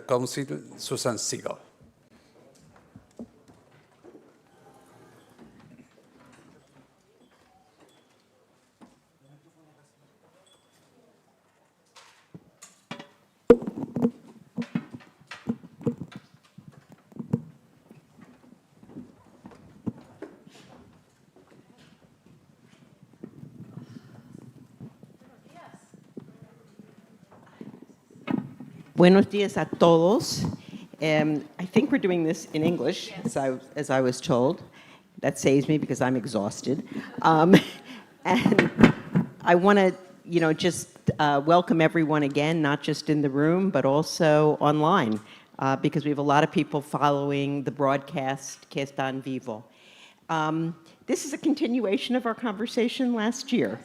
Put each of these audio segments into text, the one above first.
Council, Susan Segal. Buenos días a todos. I think we're doing this in English, yes. as I was told. That saves me because I'm exhausted. And I want to, just welcome everyone again, not just in the room, but also online, because we have a lot of people following the broadcast, que está en vivo. This is a continuation of our conversation last year,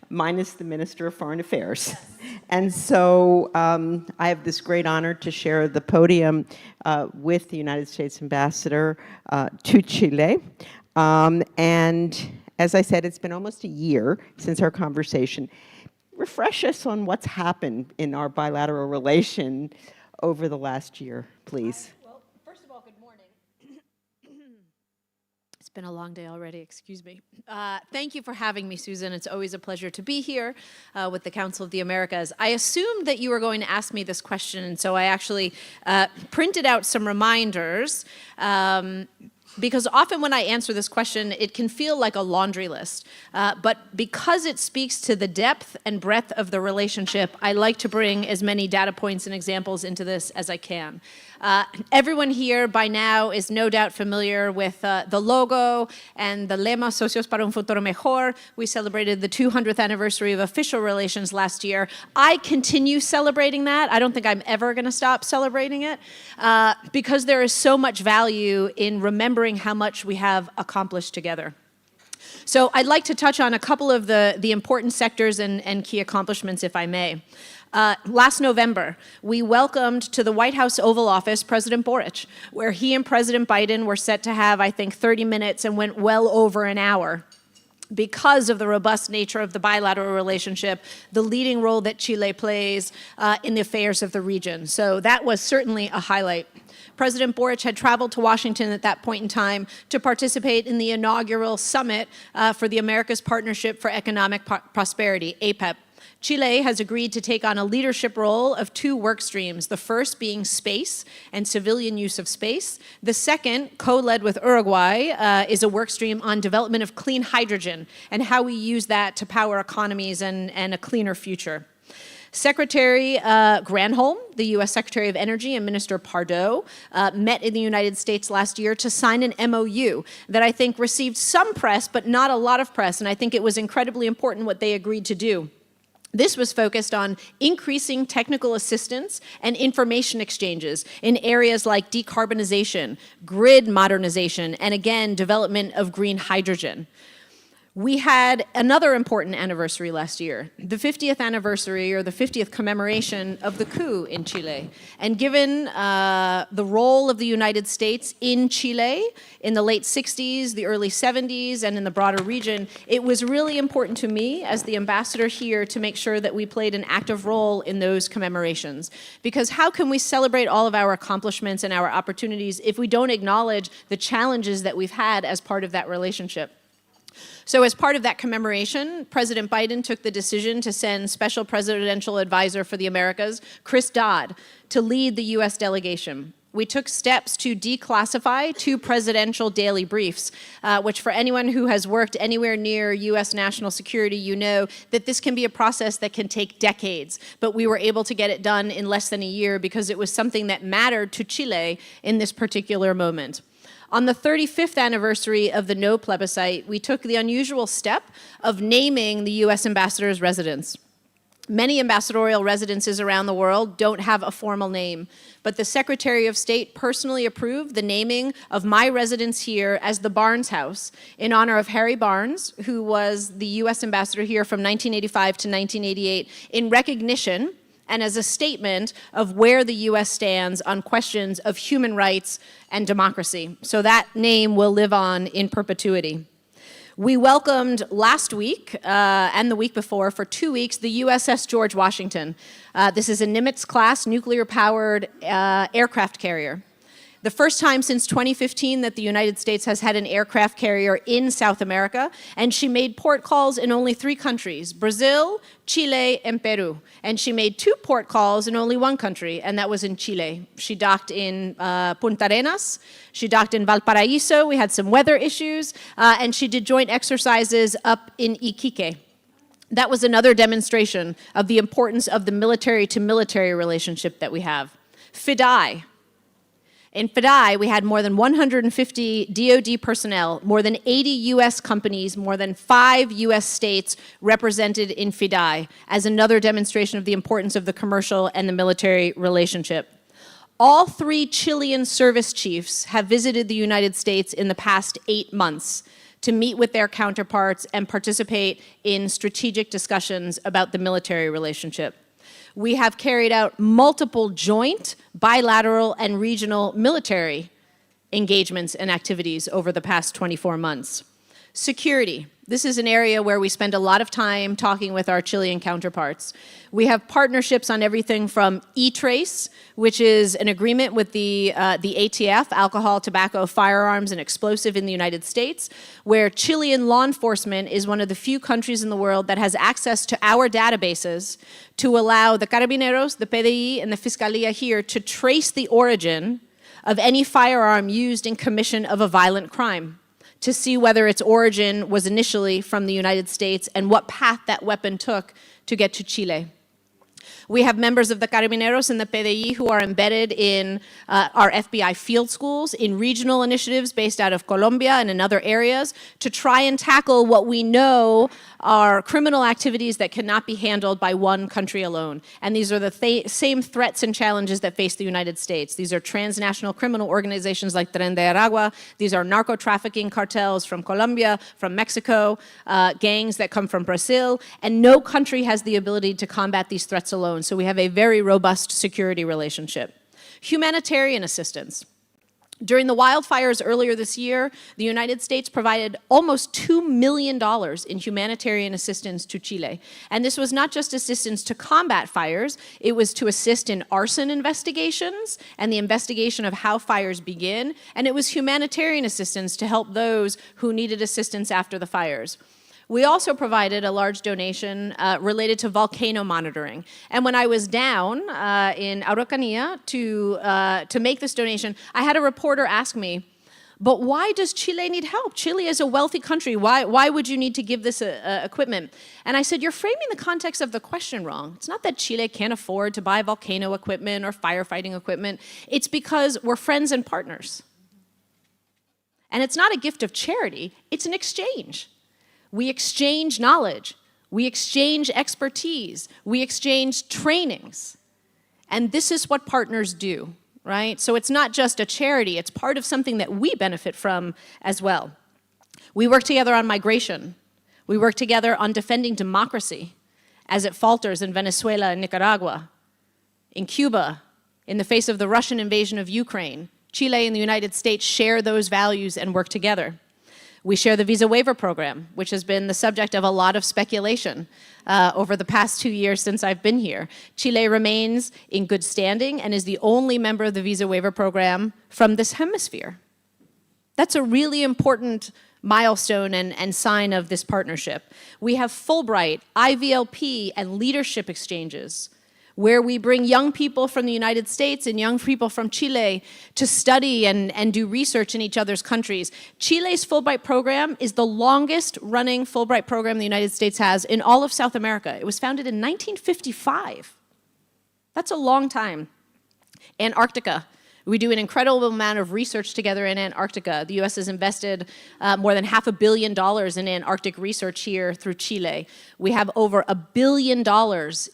minus the Minister of Foreign Affairs. Yes. And so I have this great honor to share the podium with the United States Ambassador to Chile. And as I said, it's been almost a year since our conversation. Refresh us on what's happened in our bilateral relation over the last year, please. Well, first of all, good morning. It's been a long day already, excuse me. Thank you for having me, Susan. It's always a pleasure to be here with the Council of the Americas. I assumed that you were going to ask me this question, and so I actually printed out some reminders. Because often when I answer this question, it can feel like a laundry list. But because it speaks to the depth and breadth of the relationship, I like to bring as many data points and examples into this as I can. Everyone here by now is no doubt familiar with the logo and the lema Socios para un futuro mejor. We celebrated the 200th anniversary of official relations last year. I continue celebrating that. I don't think I'm ever going to stop celebrating it because there is so much value in remembering how much we have accomplished together. So I'd like to touch on a couple of the important sectors and key accomplishments, if I may. Last November, we welcomed to the White House Oval Office President Boric, where he and President Biden were set to have, I think, 30 minutes and went well over an hour because of the robust nature of the bilateral relationship, the leading role that Chile plays in the affairs of the region. So that was certainly a highlight. President Boric had traveled to Washington at that point in time to participate in the inaugural summit for the Americas Partnership for Economic Prosperity, APEP. Chile has agreed to take on a leadership role of two work streams, the first being space and civilian use of space. The second, co-led with Uruguay, is a work stream on development of clean hydrogen and how we use that to power economies and a cleaner future. Secretary Granholm, the U.S. Secretary of Energy, and Minister Pardo met in the United States last year to sign an MOU that I think received some press, but not a lot of press, and I think it was incredibly important what they agreed to do. This was focused on increasing technical assistance and information exchanges in areas like decarbonization, grid modernization, and again, development of green hydrogen. We had another important anniversary last year, the 50th anniversary or the 50th commemoration of the coup in Chile. And given the role of the United States in Chile in the late 60s, the early 70s, and in the broader region, it was really important to me as the ambassador here to make sure that we played an active role in those commemorations. Because how can we celebrate all of our accomplishments and our opportunities if we don't acknowledge the challenges that we've had as part of that relationship? So as part of that commemoration, President Biden took the decision to send Special Presidential Advisor for the Americas, Chris Dodd, to lead the U.S. delegation. We took steps to declassify 2 presidential daily briefs, which for anyone who has worked anywhere near U.S. national security, you know that this can be a process that can take decades. But we were able to get it done in less than a year because it was something that mattered to Chile in this particular moment. On the 35th anniversary of the no plebiscite, we took the unusual step of naming the U.S. Ambassador's residence. Many ambassadorial residences around the world don't have a formal name, but the Secretary of State personally approved the naming of my residence here as the Barnes House in honor of Harry Barnes, who was the U.S. Ambassador here from 1985 to 1988, in recognition and as a statement of where the U.S. stands on questions of human rights and democracy. So that name will live on in perpetuity. We welcomed last week and the week before for 2 weeks the USS George Washington. This is a Nimitz-class nuclear-powered aircraft carrier. The first time since 2015 that the United States has had an aircraft carrier in South America, and she made port calls in only 3 countries, Brazil, Chile, and Peru. And she made 2 port calls in only 1 country, and that was in Chile. She docked in Punta Arenas, she docked in Valparaiso, we had some weather issues, and she did joint exercises up in Iquique. That was another demonstration of the importance of the military-to-military relationship that we have. FIDI. In FIDI, we had more than 150 DoD personnel, more than 80 U.S. companies, more than 5 U.S. states represented in FIDI as another demonstration of the importance of the commercial and the military relationship. All 3 Chilean service chiefs have visited the United States in the past 8 months to meet with their counterparts and participate in strategic discussions about the military relationship. We have carried out multiple joint, bilateral, and regional military engagements and activities over the past 24 months. Security. This is an area where we spend a lot of time talking with our Chilean counterparts. We have partnerships on everything from E-Trace, which is an agreement with the ATF, alcohol, tobacco, firearms, and explosive in the United States, where Chilean law enforcement is one of the few countries in the world that has access to our databases to allow the Carabineros, the PDI, and the Fiscalía here to trace the origin of any firearm used in commission of a violent crime, to see whether its origin was initially from the United States and what path that weapon took to get to Chile. We have members of the Carabineros and the PDI who are embedded in our FBI field schools, in regional initiatives based out of Colombia and in other areas to try and tackle what we know are criminal activities that cannot be handled by one country alone. And these are the same threats and challenges that face the United States. These are transnational criminal organizations like Tren de Aragua. These are narco-trafficking cartels from Colombia, from Mexico, gangs that come from Brazil, and no country has the ability to combat these threats alone. So we have a very robust security relationship. Humanitarian assistance. During the wildfires earlier this year, the United States provided almost $2 million in humanitarian assistance to Chile. And this was not just assistance to combat fires, it was to assist in arson investigations and the investigation of how fires begin, and it was humanitarian assistance to help those who needed assistance after the fires. We also provided a large donation related to volcano monitoring. And when I was down in Araucanía to make this donation, I had a reporter ask me, but why does Chile need help? Chile is a wealthy country. Why would you need to give this equipment? And I said, you're framing the context of the question wrong. It's not that Chile can't afford to buy volcano equipment or firefighting equipment. It's because we're friends and partners. And it's not a gift of charity, it's an exchange. We exchange knowledge, we exchange expertise, we exchange trainings. And this is what partners do, right? So it's not just a charity, it's part of something that we benefit from as well. We work together on migration. We work together on defending democracy as it falters in Venezuela and Nicaragua, in Cuba, in the face of the Russian invasion of Ukraine. Chile and the United States share those values and work together. We share the visa waiver program, which has been the subject of a lot of speculation over the past 2 years since I've been here. Chile remains in good standing and is the only member of the visa waiver program from this hemisphere. That's a really important milestone and sign of this partnership. We have Fulbright, IVLP, and leadership exchanges, where we bring young people from the United States and young people from Chile to study and do research in each other's countries. Chile's Fulbright program is the longest running Fulbright program the United States has in all of South America. It was founded in 1955. That's a long time. Antarctica. We do an incredible amount of research together in Antarctica. The U.S. has invested more than $500 million in Antarctic research here through Chile. We have over $1 billion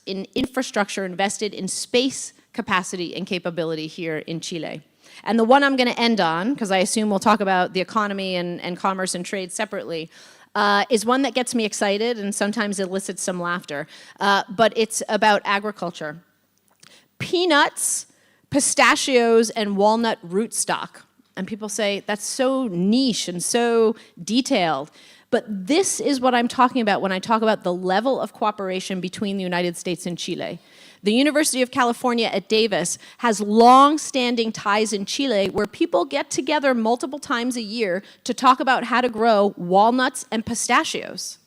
in infrastructure invested in space capacity and capability here in Chile. And the one I'm going to end on, because I assume we'll talk about the economy and commerce and trade separately, is one that gets me excited and sometimes elicits some laughter. But it's about agriculture. Peanuts, pistachios, and walnut rootstock. And people say, that's so niche and so detailed. But this is what I'm talking about when I talk about the level of cooperation between the United States and Chile. The University of California at Davis has long-standing ties in Chile where people get together multiple times a year to talk about how to grow walnuts and pistachios.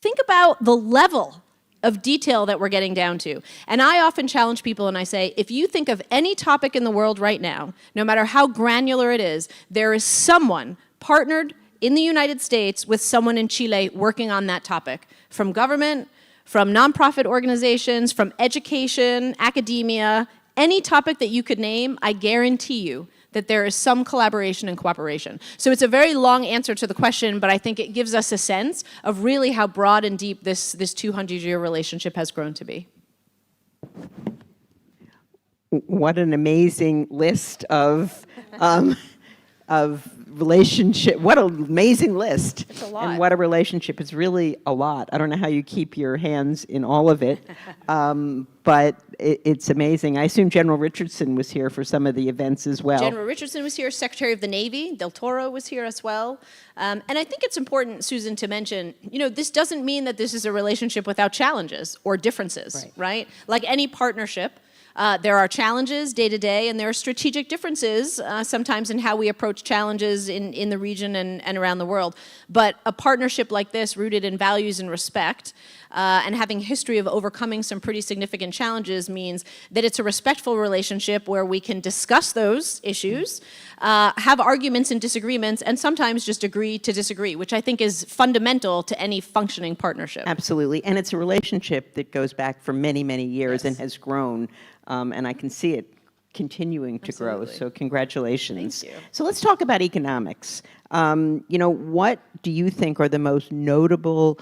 Think about the level of detail that we're getting down to. And I often challenge people and I say, if you think of any topic in the world right now, no matter how granular it is, there is someone partnered in the United States with someone in Chile working on that topic, from government, from nonprofit organizations, from education, academia, any topic that you could name, I guarantee you that there is some collaboration and cooperation. So it's a very long answer to the question, but I think it gives us a sense of really how broad and deep this 200-year relationship has grown to be. What an amazing list of relationship. What an amazing list. It's a lot. And what a relationship. It's really a lot. I don't know how you keep your hands in all of it, but it's amazing. I assume General Richardson was here for some of the events as well. General Richardson was here, Secretary of the Navy, Del Toro was here as well. And I think it's important, Susan, to mention, this doesn't mean that this is a relationship without challenges or differences, right? Like any partnership, there are challenges day to day, and there are strategic differences sometimes in how we approach challenges in the region and around the world. But a partnership like this, rooted in values and respect, and having a history of overcoming some pretty significant challenges, means that it's a respectful relationship where we can discuss those issues, have arguments and disagreements, and sometimes just agree to disagree, which I think is fundamental to any functioning partnership. Absolutely. And it's a relationship that goes back for many, many years and has grown. And I can see it continuing to grow. So congratulations. Thank you. So let's talk about economics. What do you think are the most notable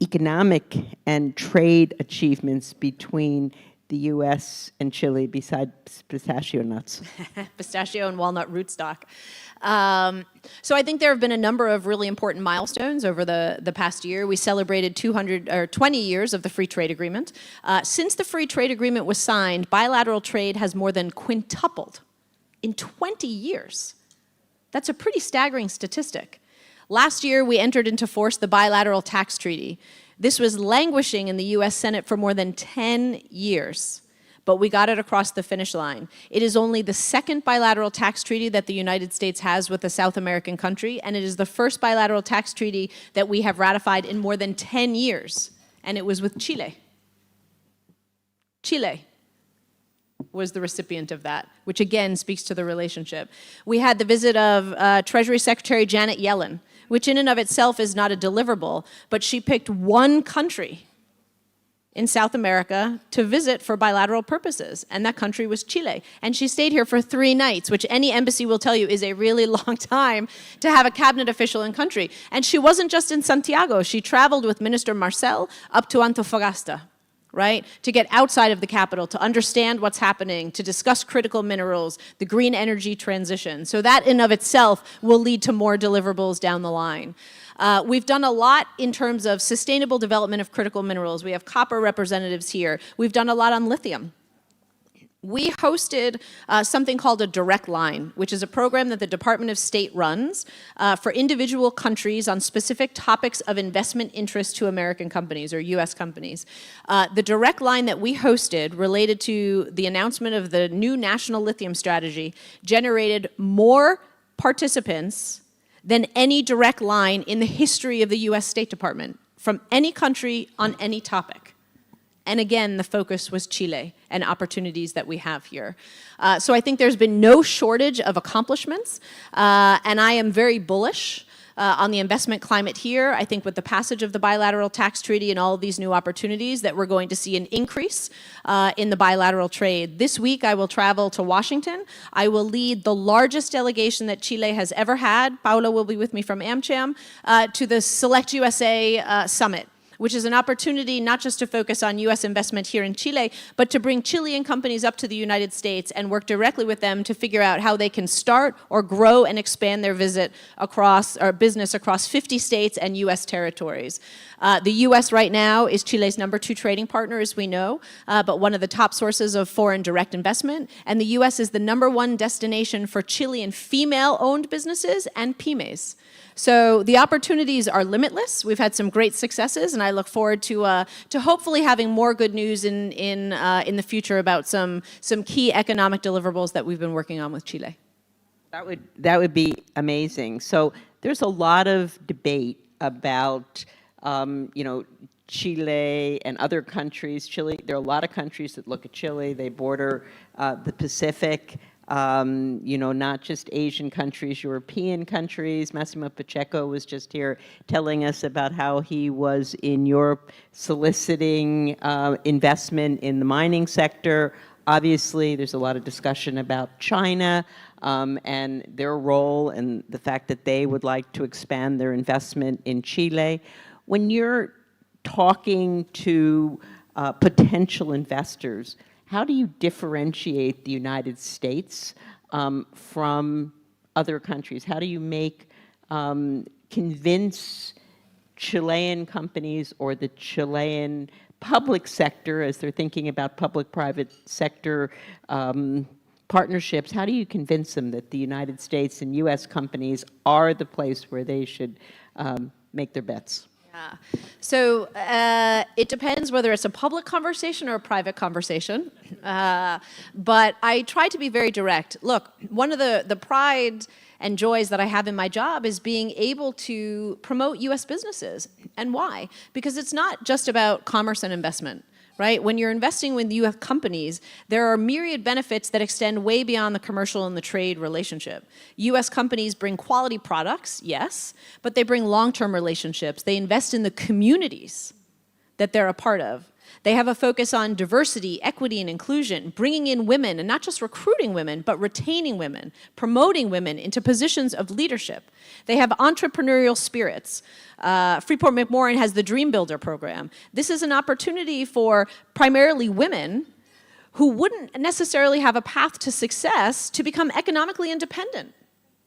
economic and trade achievements between the U.S. and Chile besides pistachio nuts? Pistachio and walnut rootstock. So I think there have been a number of really important milestones over the past year. We celebrated 20 years of the free trade agreement. Since the free trade agreement was signed, bilateral trade has more than quintupled in 20 years. That's a pretty staggering statistic. Last year, we entered into force the bilateral tax treaty. This was languishing in the U.S. Senate for more than 10 years. But we got it across the finish line. It is only the second bilateral tax treaty that the United States has with a South American country, and it is the first bilateral tax treaty that we have ratified in more than 10 years, and it was with Chile. Chile was the recipient of that, which again speaks to the relationship. We had the visit of Treasury Secretary Janet Yellen, which in and of itself is not a deliverable, but she picked one country in South America to visit for bilateral purposes, and that country was Chile. And she stayed here for 3 nights, which any embassy will tell you is a really long time to have a cabinet official in country. And she wasn't just in Santiago. She traveled with Minister Marcel up to Antofagasta, right, to get outside of the capital, to understand what's happening, to discuss critical minerals, the green energy transition. So that in of itself will lead to more deliverables down the line. We've done a lot in terms of sustainable development of critical minerals. We have copper representatives here. We've done a lot on lithium. We hosted something called a direct line, which is a program that the Department of State runs for individual countries on specific topics of investment interest to American companies or U.S. companies. The direct line that we hosted related to the announcement of the new national lithium strategy generated more participants than any direct line in the history of the U.S. State Department from any country on any topic. And again, the focus was Chile and opportunities that we have here. So I think there's been no shortage of accomplishments, and I am very bullish on the investment climate here. I think with the passage of the bilateral tax treaty and all of these new opportunities that we're going to see an increase in the bilateral trade. This week I will travel to Washington. I will lead the largest delegation that Chile has ever had. Paula will be with me from AmCham to the Select USA Summit, which is an opportunity not just to focus on U.S. investment here in Chile, but to bring Chilean companies up to the United States and work directly with them to figure out how they can start or grow and expand their business across 50 states and U.S. territories. The U.S. right now is Chile's #2 trading partner, as we know, but one of the top sources of foreign direct investment. And the U.S. is the #1 destination for Chilean female-owned businesses and pymes. So the opportunities are limitless. We've had some great successes, and I look forward to hopefully having more good news in the future about some key economic deliverables that we've been working on with Chile. That would be amazing. So there's a lot of debate about Chile and other countries. Chile, there are a lot of countries that look at Chile. They border the Pacific. Not just Asian countries, European countries. Massimo Pacheco was just here telling us about how he was in Europe soliciting investment in the mining sector. Obviously, there's a lot of discussion about China and their role and the fact that they would like to expand their investment in Chile. When you're talking to potential investors, how do you differentiate the United States from other countries? How do you convince Chilean companies or the Chilean public sector, as they're thinking about public-private sector partnerships, how do you convince them that the United States and U.S. companies are the place where they should make their bets? So it depends whether it's a public conversation or a private conversation. But I try to be very direct. Look, one of the pride and joys that I have in my job is being able to promote U.S. businesses. And why? Because it's not just about commerce and investment. Right? When you're investing with U.S. companies, there are myriad benefits that extend way beyond the commercial and the trade relationship. U.S. companies bring quality products, yes, but they bring long-term relationships. They invest in the communities that they're a part of. They have a focus on diversity, equity, and inclusion, bringing in women, and not just recruiting women, but retaining women, promoting women into positions of leadership. They have entrepreneurial spirits. Freeport-McMoRan has the Dream Builder program. This is an opportunity for primarily women who wouldn't necessarily have a path to success to become economically independent.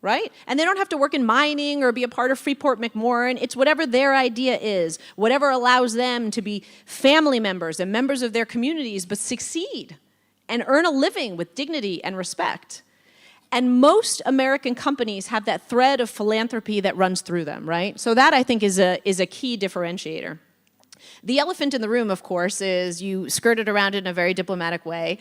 Right? And they don't have to work in mining or be a part of Freeport-McMoRan. It's whatever their idea is, whatever allows them to be family members and members of their communities, but succeed and earn a living with dignity and respect. And most American companies have that thread of philanthropy that runs through them, right? So that, I think, is a key differentiator. The elephant in the room, of course, is you skirted around it in a very diplomatic way,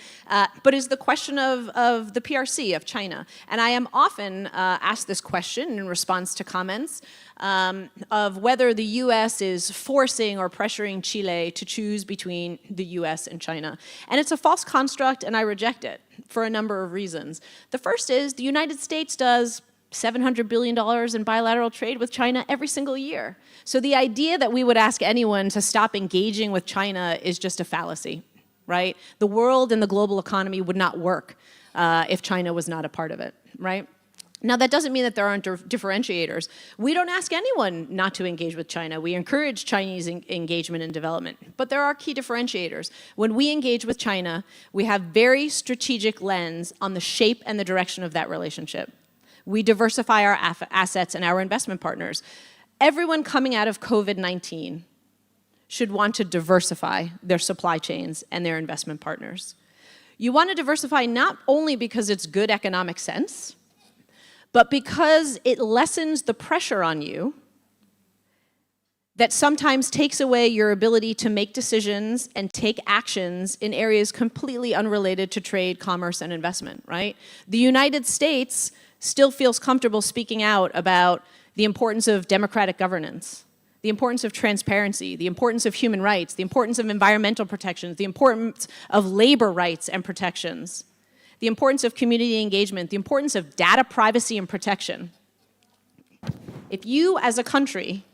but is the question of the PRC, of China. And I am often asked this question in response to comments of whether the U.S. is forcing or pressuring Chile to choose between the U.S. and China. And it's a false construct, and I reject it for a number of reasons. The first is the United States does $700 billion in bilateral trade with China every single year. So the idea that we would ask anyone to stop engaging with China is just a fallacy, right? The world and the global economy would not work if China was not a part of it, right? Now, that doesn't mean that there aren't differentiators. We don't ask anyone not to engage with China. We encourage Chinese engagement and development. But there are key differentiators. When we engage with China, we have very strategic lens on the shape and the direction of that relationship. We diversify our assets and our investment partners. Everyone coming out of COVID-19 should want to diversify their supply chains and their investment partners. You want to diversify not only because it's good economic sense, but because it lessens the pressure on you that sometimes takes away your ability to make decisions and take actions in areas completely unrelated to trade, commerce, and investment, right? The United States still feels comfortable speaking out about the importance of democratic governance, the importance of transparency, the importance of human rights, the importance of environmental protections, the importance of labor rights and protections, the importance of community engagement, the importance of data privacy and protection. If you, as a country,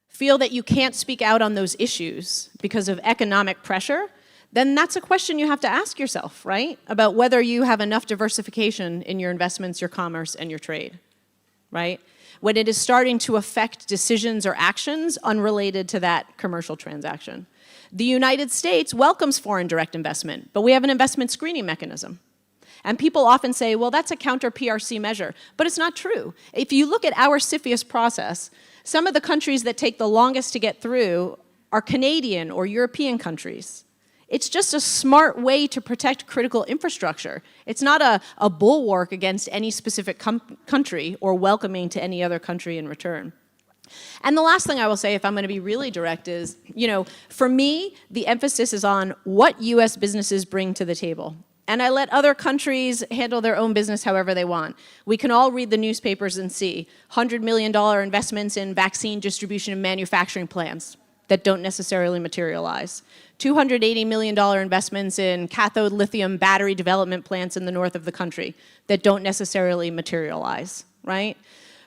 feel that you can't speak out on those issues because of economic pressure, then that's a question you have to ask yourself, right? About whether you have enough diversification in your investments, your commerce, and your trade, right? when it is starting to affect decisions or actions unrelated to that commercial transaction. The United States welcomes foreign direct investment, but we have an investment screening mechanism. And people often say, well, that's a counter PRC measure, but it's not true. If you look at our CFIUS process, some of the countries that take the longest to get through are Canadian or European countries. It's just a smart way to protect critical infrastructure. It's not a bulwark against any specific country or welcoming to any other country in return. And the last thing I will say, if I'm going to be really direct, is, for me, the emphasis is on what U.S. businesses bring to the table. And I let other countries handle their own business however they want. We can all read the newspapers and see $100 million investments in vaccine distribution and manufacturing plants that don't necessarily materialize. $280 million investments in cathode lithium battery development plants in the north of the country that don't necessarily materialize, right?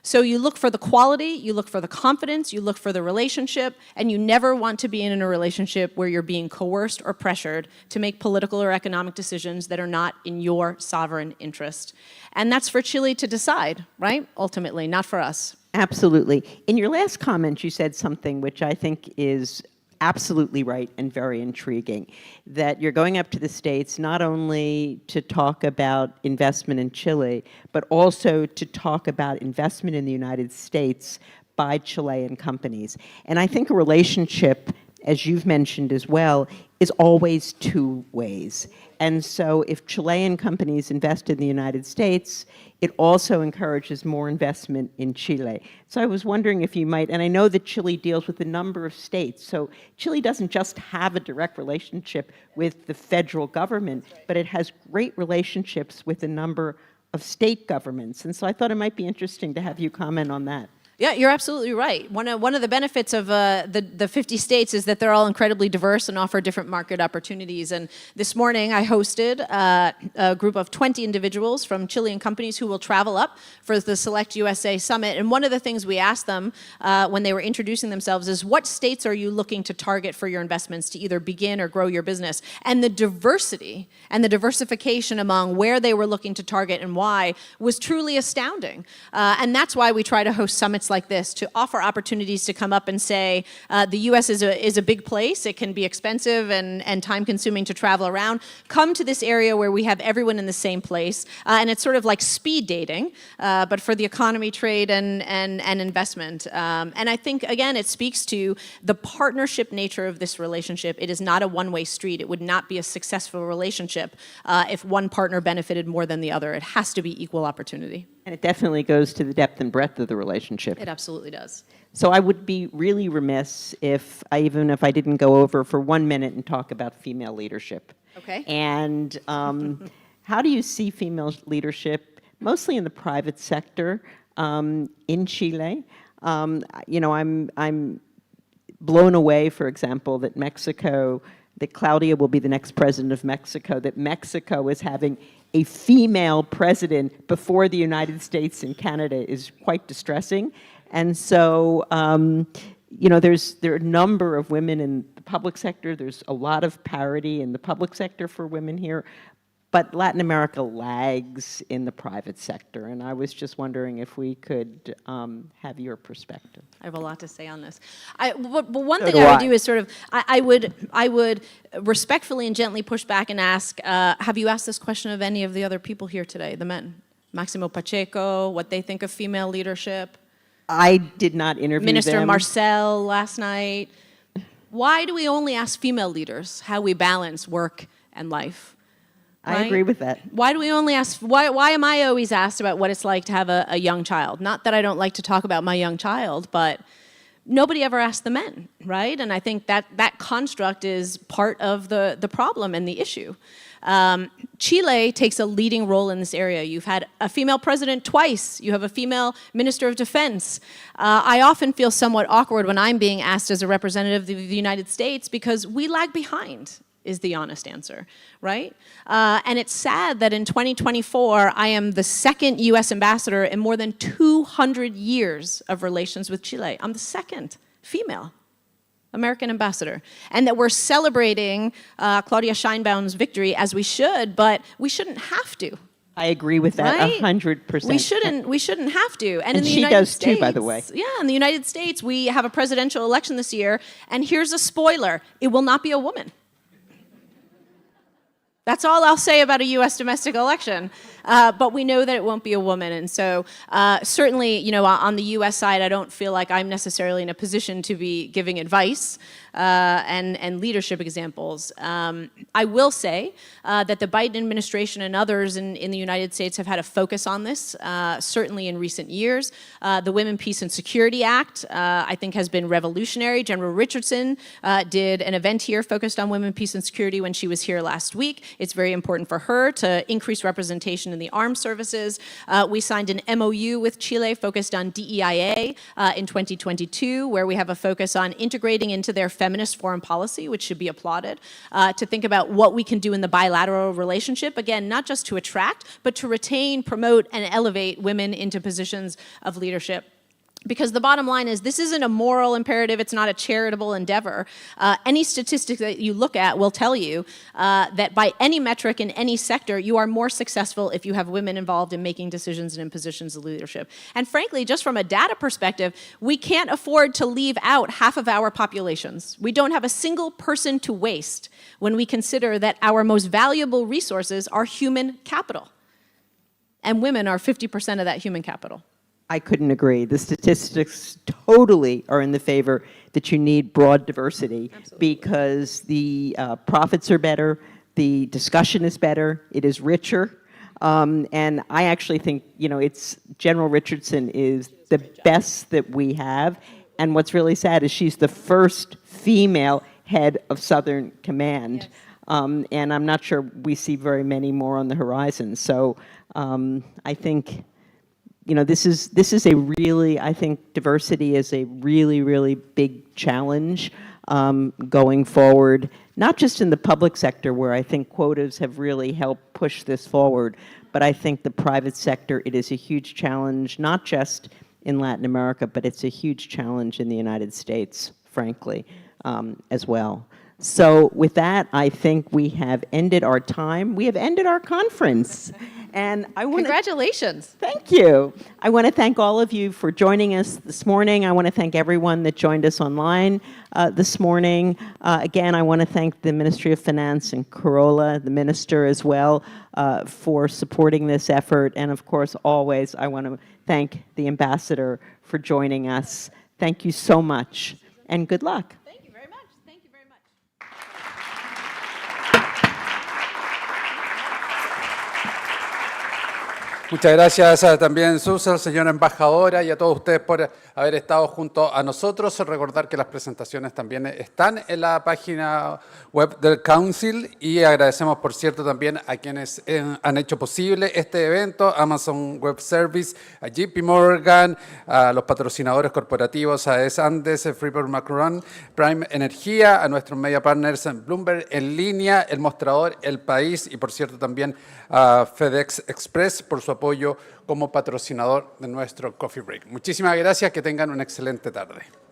So you look for the quality, you look for the confidence, you look for the relationship, and you never want to be in a relationship where you're being coerced or pressured to make political or economic decisions that are not in your sovereign interest. And that's for Chile to decide, right? Ultimately, not for us. Absolutely. In your last comment, you said something which I think is absolutely right and very intriguing, that you're going up to the States not only to talk about investment in Chile, but also to talk about investment in the United States by Chilean companies. And I think a relationship, as you've mentioned as well, is always two ways. And so if Chilean companies invest in the United States, it also encourages more investment in Chile. So I was wondering if you might, and I know that Chile deals with a number of states, so Chile doesn't just have a direct relationship with the federal government, but it has great relationships with a number of state governments. And so I thought it might be interesting to have you comment on that. Yeah, you're absolutely right. One of the benefits of the 50 states is that they're all incredibly diverse and offer different market opportunities. And this morning I hosted a group of 20 individuals from Chilean companies who will travel up for the Select USA Summit. And one of the things we asked them when they were introducing themselves is, what states are you looking to target for your investments to either begin or grow your business? And the diversity and the diversification among where they were looking to target and why was truly astounding. And that's why we try to host summits like this, to offer opportunities to come up and say, the U.S. is a big place. It can be expensive and time-consuming to travel around. Come to this area where we have everyone in the same place. And it's sort of like speed dating, but for the economy, trade, and investment. And I think, again, it speaks to the partnership nature of this relationship. It is not a one-way street. It would not be a successful relationship if one partner benefited more than the other. It has to be equal opportunity. And it definitely goes to the depth and breadth of the relationship. It absolutely does. So I would be really remiss even if I didn't go over for 1 minute and talk about female leadership. Okay. And how do you see female leadership, mostly in the private sector, in Chile? I'm blown away, for example, that Claudia will be the next president of Mexico, that Mexico is having a female president before the United States and Canada is quite distressing. And so, there are a number of women in the public sector. There's a lot of parity in the public sector for women here. But Latin America lags in the private sector, and I was just wondering if we could have your perspective. I have a lot to say on this. But one thing I would do is I would respectfully and gently push back and ask, have you asked this question of any of the other people here today, the men? Maximo Pacheco, what they think of female leadership? I did not interview Minister Marcel last night. Why do we only ask female leaders how we balance work and life? Right? I agree with that. Why do we only ask, why am I always asked about what it's like to have a young child? Not that I don't like to talk about my young child, but nobody ever asked the men, right? And I think that construct is part of the problem and the issue. Chile takes a leading role in this area. You've had a female president twice. You have a female minister of defense. I often feel somewhat awkward when I'm being asked as a representative of the United States because we lag behind, is the honest answer, right? And it's sad that in 2024, I am the second U.S. Ambassador in more than 200 years of relations with Chile. I'm the second female American ambassador. And that we're celebrating Claudia Sheinbaum's victory, as we should, but we shouldn't have to. I agree with that Right? 100%. We shouldn't have to. And in the she United does States, too, by the way. Yeah, in the United States, we have a presidential election this year, and here's a spoiler: it will not be a woman. That's all I'll say about a U.S. domestic election. But we know that it won't be a woman. And so certainly, you know, on the U.S. side, I don't feel like I'm necessarily in a position to be giving advice and leadership examples. I will say that the Biden administration and others in the United States have had a focus on this, certainly in recent years. The Women, Peace, and Security Act, I think, has been revolutionary. General Richardson did an event here focused on women, peace, and security when she was here last week. It's very important for her to increase representation in the armed services. We signed an MOU with Chile focused on DEIA in 2022, where we have a focus on integrating into their feminist foreign policy, which should be applauded, to think about what we can do in the bilateral relationship, again, not just to attract, but to retain, promote, and elevate women into positions of leadership. Because the bottom line is, this isn't a moral imperative, it's not a charitable endeavor. Any statistic that you look at will tell you that by any metric in any sector, you are more successful if you have women involved in making decisions and in positions of leadership. And frankly, just from a data perspective, we can't afford to leave out half of our populations. We don't have a single person to waste when we consider that our most valuable resources are human capital. And women are 50% of that human capital. I couldn't agree. The statistics totally are in the favor that you need broad diversity. Absolutely. Because the profits are better, the discussion is better, it is richer, and I actually think, you know, it's General Richardson is the best that we have, and what's really sad is she's the first female head of Southern Command, yes. And I'm not sure we see very many more on the horizon. So I think, you know, this is a really, I think diversity is a really, really big challenge going forward, not just in the public sector where I think quotas have really helped push this forward, but I think the private sector, it is a huge challenge, not just in Latin America, but it's a huge challenge in the United States, frankly, as well. So with that, I think we have ended our time. We have ended our conference. And I want Congratulations. Thank you. I want to thank all of you for joining us this morning. I want to thank everyone that joined us online this morning. Again, I want to thank the Ministry of Finance and Corolla, the minister as well, for supporting this effort. And of course, always, I want to thank the ambassador for joining us. Thank you so much, and good luck. Thank you very much. Thank you very much. Muchas gracias también, Susan, señora embajadora, y a todos ustedes por haber estado junto a nosotros. Recordar que las presentaciones también están en la página web del Council, y agradecemos, por cierto, también a quienes han hecho posible este evento: Amazon Web Service, a JP Morgan, a los patrocinadores corporativos, a U.S Andes, Freeport McMoRan, Prime Energía, a nuestros media partners en Bloomberg en línea, El Mostrador, El País, y por cierto también a FedEx Express por su apoyo como patrocinador de nuestro Coffee Break. Muchísimas gracias, que tengan una excelente tarde.